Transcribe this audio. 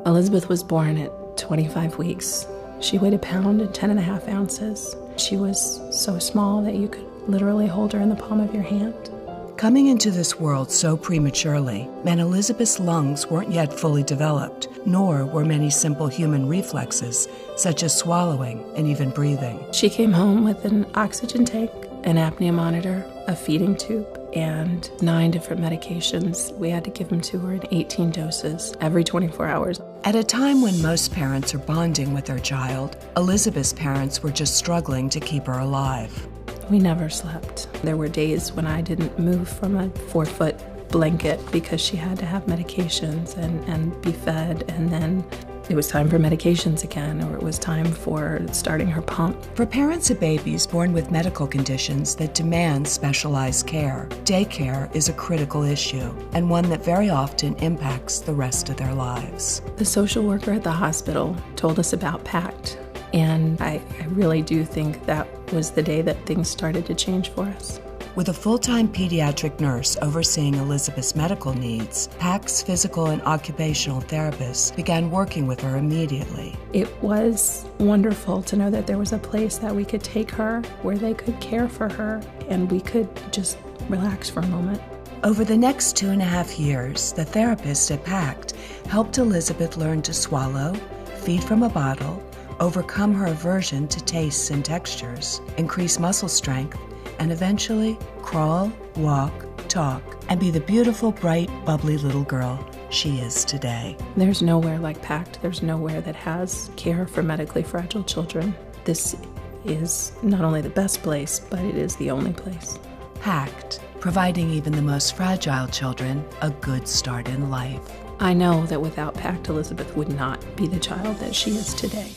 Elizabeth was born at 25 weeks. She weighed 1 pound and 10.5 ounces. She was so small that you could literally hold her in the palm of your hand. Coming into this world so prematurely meant Elizabeth's lungs weren't yet fully developed, nor were many simple human reflexes, such as swallowing and even breathing. She came home with an oxygen tank, an apnea monitor, a feeding tube, and 9 different medications. We had to give them to her in 18 doses every 24 hours. At a time when most parents are bonding with their child, Elizabeth's parents were just struggling to keep her alive. We never slept. There were days when I didn't move from a 4-foot blanket because she had to have medications and be fed, and then it was time for medications again, or it was time for starting her pump. For parents of babies born with medical conditions that demand specialized care, daycare is a critical issue and one that very often impacts the rest of their lives. The social worker at the hospital told us about PACT, and I really do think that was the day that things started to change for us. With a full-time pediatric nurse overseeing Elizabeth's medical needs, PACT's physical and occupational therapists began working with her immediately. It was wonderful to know that there was a place that we could take her, where they could care for her, and we could just relax for a moment. Over the next 2.5 years, the therapist at PACT helped Elizabeth learn to swallow, feed from a bottle, overcome her aversion to tastes and textures, increase muscle strength, and eventually crawl, walk, talk, and be the beautiful, bright, bubbly little girl she is today. There's nowhere like PACT. There's nowhere that has care for medically fragile children. This is not only the best place, but it is the only place. PACT, providing even the most fragile children a good start in life. I know that without PACT, Elizabeth would not be the child that she is today.